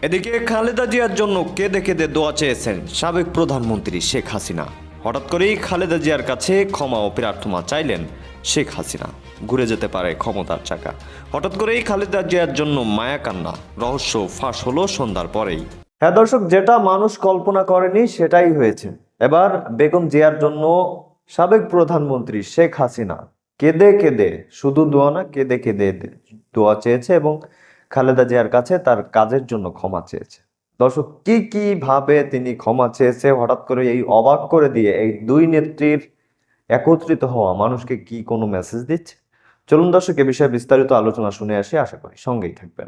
এদিকে খালেদা জিয়ার জন্য কেঁদে কেঁদে দোয়া চেয়েছেন সাবেক প্রধানমন্ত্রী শেখ হাসিনা। হঠাৎ করেই খালেদা জিয়ার কাছে ক্ষমা ও প্রার্থনা চাইলেন শেখ হাসিনা। ঘুরে যেতে পারে ক্ষমতার চাকা। হঠাৎ করেই খালেদা জিয়ার জন্য মায়া কান্না, রহস্য ফাঁস হলো সন্ধ্যার পরেই। হ্যাঁ দর্শক, যেটা মানুষ কল্পনা করেনি সেটাই হয়েছে। এবার বেগম জিয়ার জন্য সাবেক প্রধানমন্ত্রী শেখ হাসিনা কেঁদে কেঁদে, শুধু দোয়া না, কেঁদে কেঁদে দোয়া চেয়েছে এবং খালেদা জিয়ার কাছে তার কাজের জন্য ক্ষমা চেয়েছে। দর্শক, কি কি ভাবে তিনি ক্ষমা চেয়েছে, হঠাৎ করে এই অবাক করে দিয়ে এই দুই নেত্রীর একত্রিত হওয়া মানুষকে কি কোনো মেসেজ দিচ্ছে? চলুন দর্শক, এ বিষয়ে বিস্তারিত আলোচনা শুনে আসি, আশা করি সঙ্গেই থাকবেন।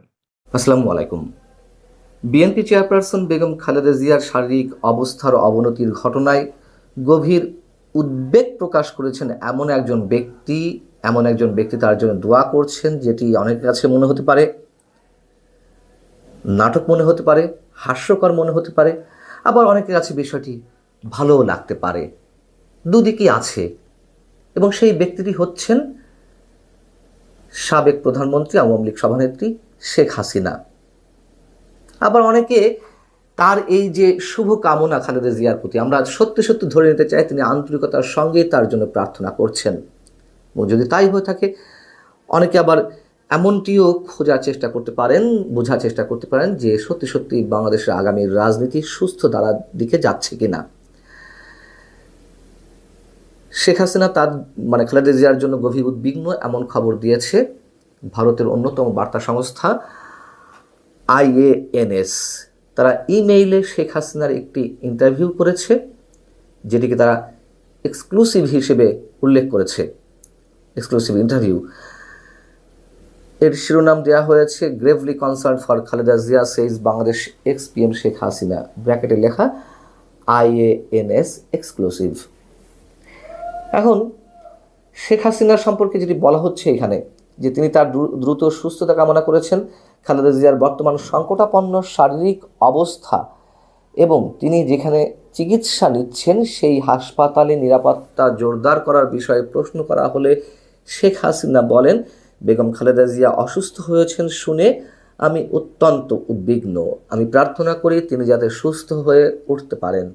আসসালামু আলাইকুম। বিএনপি চেয়ারপারসন বেগম খালেদা জিয়ার শারীরিক অবস্থার অবনতির ঘটনায় গভীর উদ্বেগ প্রকাশ করেছেন এমন একজন ব্যক্তি তার জন্য দোয়া করছেন, যেটি অনেকের কাছে মনে হতে পারে নাটক, মনে হতে পারে হাস্যকর, মনে হতে পারে আবার অনেকের কাছে বিষয়টি ভালোও লাগতে পারে। দুদিকই আছে এবং সেই ব্যক্তিটি হচ্ছেন সাবেক প্রধানমন্ত্রী আওয়ামী লীগ সভানেত্রী শেখ হাসিনা। আবার অনেকে তার এই যে শুভ কামনা খালেদা জিয়ার প্রতি আমরা সত্যি সত্যি ধরে নিতে চাই তিনি আন্তরিকতার সঙ্গে তার জন্য প্রার্থনা করছেন। এবং যদি তাই হয়ে থাকে, অনেকে আবার এমনটিও বোঝার চেষ্টা করতে পারেন যে সত্যি সত্যি বাংলাদেশের আগামী রাজনীতি সুস্থ ধারার দিকে যাচ্ছে কিনা। শেখ হাসিনা তার খালেদা জিয়ার জন্য গভীর উদ্বিগ্ন এমন খবর দিয়েছে ভারতের অন্যতম বার্তা সংস্থা IANS। তারা ইমেইলে শেখ হাসিনার একটি ইন্টারভিউ করেছে, যেটিকে তারা এক্সক্লুসিভ হিসেবে উল্লেখ করেছে। এক্সক্লুসিভ ইন্টারভিউ এর শিরোনাম দেওয়া হয়েছে gravely concern for Khaleda Zia says Bangladesh ex-PM Sheikh Hasina, ব্র্যাকেটে লেখা IANS এক্সক্লুসিভ। এখন শেখ হাসিনার সম্পর্কে যেটি বলা হচ্ছে এখানে, যে তিনি তার দ্রুত সুস্থতা কামনা করেছেন, খালেদা জিয়ার বর্তমান সংকটাপন্ন শারীরিক অবস্থা এবং তিনি যেখানে চিকিৎসা নিচ্ছেন সেই হাসপাতালে নিরাপত্তা জোরদার করার বিষয়ে প্রশ্ন করা হলে শেখ হাসিনা বলেন, বেগম খালেদা জিয়া অসুস্থ হয়েছেন শুনে আমি অত্যন্ত উদ্বিগ্ন। আমি প্রার্থনা করি তিনি যাতে সুস্থ হয়ে উঠতে পারেন।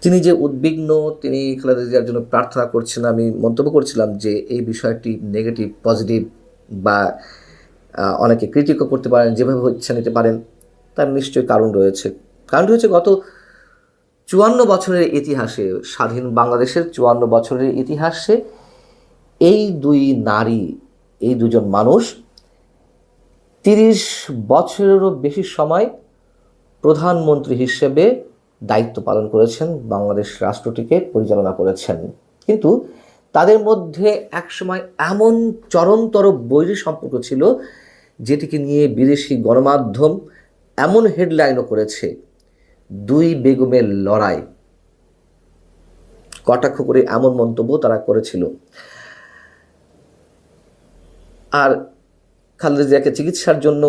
তিনি যে উদ্বিগ্ন, তিনি খালেদা জিয়ার জন্য প্রার্থনা করছেন, আমি মন্তব্য করছিলাম যে এই বিষয়টি নেগেটিভ পজিটিভ বা অনেকে ক্রিটিকও করতে পারেন, যেভাবে ইচ্ছা নিতে পারেন, তার নিশ্চয়ই কারণ রয়েছে। গত 54 বছরের ইতিহাসে, স্বাধীন বাংলাদেশের 54 বছরের ইতিহাসে এই দুজন মানুষ 30 বছরেরও বেশি সময় প্রধানমন্ত্রী হিসেবে দায়িত্ব পালন করেছেন, বাংলাদেশ রাষ্ট্রটিকে পরিচালনা করেছেন। কিন্তু তাদের মধ্যে একসময় এমন চরমতর বৈরী সম্পর্ক ছিল, যেটিকে নিয়ে বিদেশি গণমাধ্যম এমন হেডলাইনও করেছে, দুই বেগমের লড়াই। কটাক্ষ করে এমন মন্তব্য তারা করেছিল। আর খালেদা জিয়াকে চিকিৎসার জন্য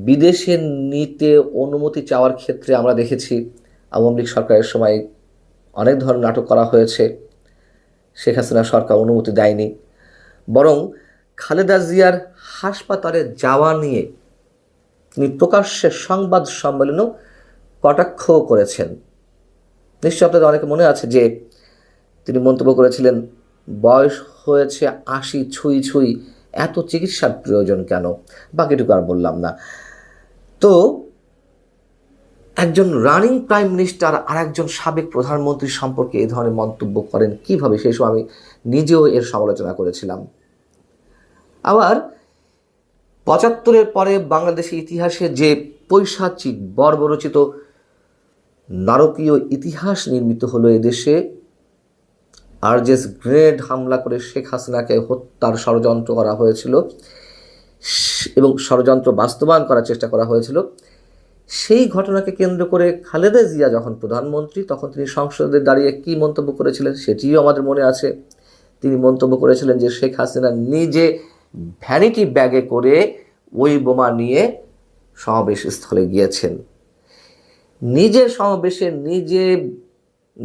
বিদেশে নিতে অনুমতি চাওয়ার ক্ষেত্রে আমরা দেখেছি আওয়ামী লীগ সরকারের সময় অনেক ধরনের নাটক করা হয়েছে। শেখ হাসিনা সরকার অনুমতি দেয়নি, বরং খালেদা জিয়ার হাসপাতালে যাওয়া নিয়ে তিনি প্রকাশ্যে সংবাদ সম্মেলনেও কটাক্ষ করেছেন। নিশ্চয় আপনাদের অনেকে মনে আছে যে তিনি মন্তব্য করেছিলেন, বয়স হয়েছে 80 ছুঁই ছুঁই, এত চিকিৎসার প্রয়োজন কেন? বাকিটুকু আর বললাম না। তো একজন রানিং প্রাইম মিনিস্টার আর একজন সাবেক প্রধানমন্ত্রী সম্পর্কে এই ধরনের মন্তব্য করেন কিভাবে, সেই সময় আমি নিজেও এর সমালোচনা করেছিলাম। আবার 75-এর পরে বাংলাদেশের ইতিহাসে যে পৈশাচিক বর্বরচিত নারকীয় ইতিহাস নির্মিত হলো এদেশে, আরজেস গ্রেনেড হামলা করে শেখ হাসিনাকে হত্যার ষড়যন্ত্র করা হয়েছিল এবং ষড়যন্ত্র বাস্তবায়ন করার চেষ্টা করা হয়েছিল, সেই ঘটনাকে কেন্দ্র করে খালেদা জিয়া যখন প্রধানমন্ত্রী, তখন তিনি সংসদে দাঁড়িয়ে কি মন্তব্য করেছিলেন সেটিও আমাদের মনে আছে। তিনি মন্তব্য করেছিলেন যে শেখ হাসিনা নিজে ভ্যানিটি ব্যাগে করে ওই বোমা নিয়ে সমাবেশ স্থলে গিয়েছেন, নিজের সমাবেশে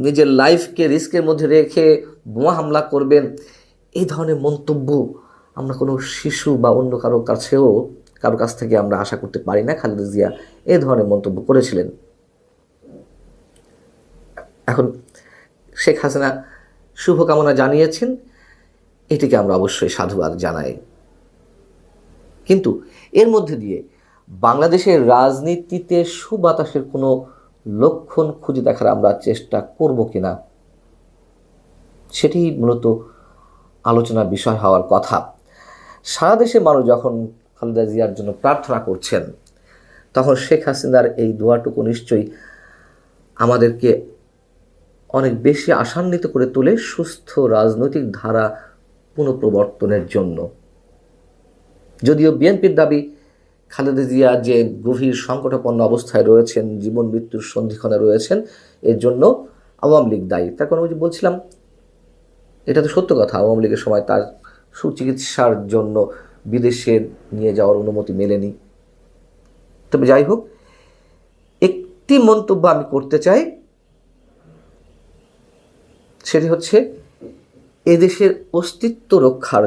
নিজের লাইফকে রিস্কের মধ্যে রেখে বোমা হামলা করবেন। এই ধরনের মন্তব্য আমরা কোনো শিশু বা অন্য কারো কাছ থেকে আমরা আশা করতে পারি না খালেদা জিয়া এই ধরনের মন্তব্য করেছিলেন। এখন শেখ হাসিনা শুভকামনা জানিয়েছেন, এটিকে আমরা অবশ্যই সাধুবাদ জানাই। কিন্তু এর মধ্যে দিয়ে বাংলাদেশের রাজনীতিতে সুবাতাসের কোনো লক্ষণ খুঁজে দেখার আমরা চেষ্টা করব কিনা, সেটি মূলত আলোচনার বিষয় হওয়ার কথা। সারা দেশের মানুষ যখন খালেদা জিয়ার জন্য প্রার্থনা করছেন, তখন শেখ হাসিনার এই দোয়াটুকু নিশ্চয়ই আমাদেরকে অনেক বেশি আশান্বিত করে তোলে সুস্থ রাজনৈতিক ধারা পুনঃপ্রবর্তনের জন্য। যদিও বিএনপির দাবি খালেদা জিয়া যে গভীর সংকটাপন্ন অবস্থায় রয়েছেন, জীবন মৃত্যুর সন্ধিক্ষণে রয়েছেন, এর জন্য আওয়ামী লীগ দায়ী। তার কারণ বলছিলাম, এটা তো সত্য কথা, আওয়ামী লীগের সময় তার সুচিকিৎসার জন্য বিদেশে নিয়ে যাওয়ার অনুমতি মেলেনি। তবে যাই হোক, একটি মন্তব্য আমি করতে চাই, সেটি হচ্ছে এদেশের অস্তিত্ব রক্ষার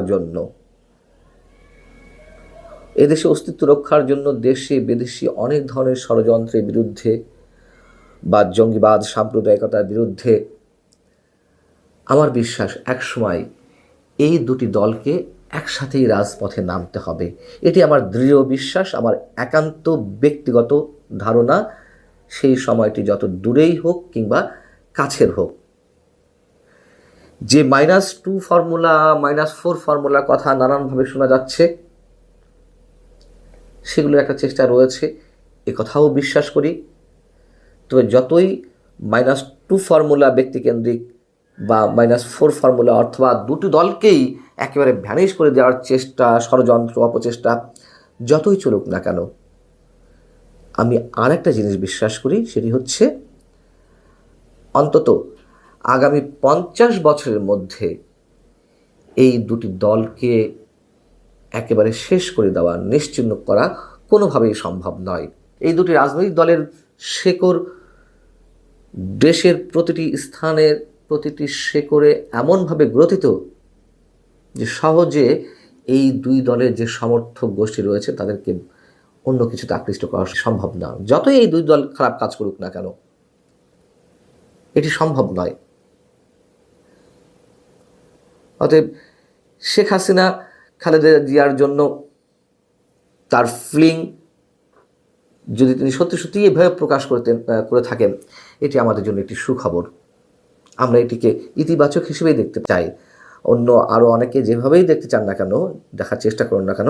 জন্য দেশে বিদেশি অনেক ধরনের ষড়যন্ত্রের বিরুদ্ধে বা জঙ্গিবাদ সাম্প্রদায়িকতার বিরুদ্ধে আমার বিশ্বাস একসময় এই দুটি দলকে একসাথেই রাজপথে নামতে হবে। এটি আমার দৃঢ় বিশ্বাস, আমার একান্ত ব্যক্তিগত ধারণা। সেই সময়টি যত দূরেই হোক কিংবা কাছের হোক। যে -2 ফর্মুলা, -4 ফর্মুলার কথা নানানভাবে শোনা যাচ্ছে, সেগুলোর একটা চেষ্টা রয়েছে, এ কথাও বিশ্বাস করি। তবে যতই -2 ফর্মুলা ব্যক্তিকেন্দ্রিক বা -4 ফর্মুলা অথবা দুটি দলকেই একেবারে ভ্যানিশ করে দেওয়ার চেষ্টা, ষড়যন্ত্র, অপচেষ্টা যতই চলুক না কেন, আমি আর একটা জিনিস বিশ্বাস করি, সেটি হচ্ছে অন্তত আগামী 50 বছরের মধ্যে এই দুটি দলকে একেবারে শেষ করে দেওয়া, নিশ্চিহ্ন করা কোনোভাবেই সম্ভব নয়। এই দুটি রাজনৈতিক দলের শেকড় দেশের প্রতিটি স্থানের প্রতিটি শেকড়ে এমনভাবে গ্রথিত যে সহজে এই দুই দলের যে সমর্থক গোষ্ঠী রয়েছে তাদেরকে অন্য কিছুতে আকৃষ্ট করা সম্ভব না। যতই এই দুই দল খারাপ কাজ করুক না কেন, এটি সম্ভব নয়। অতএব শেখ হাসিনা খালেদা জিয়ার জন্য তার ফিলিং যদি তিনি সত্যি সত্যি এভাবে প্রকাশ করে থাকেন, এটি আমাদের জন্য একটি সুখবর। আমরা এটিকে ইতিবাচক হিসেবেই দেখতে চাই। অন্য আরও অনেকে যেভাবেই দেখতে চান না কেন, দেখার চেষ্টা করুন না কেন,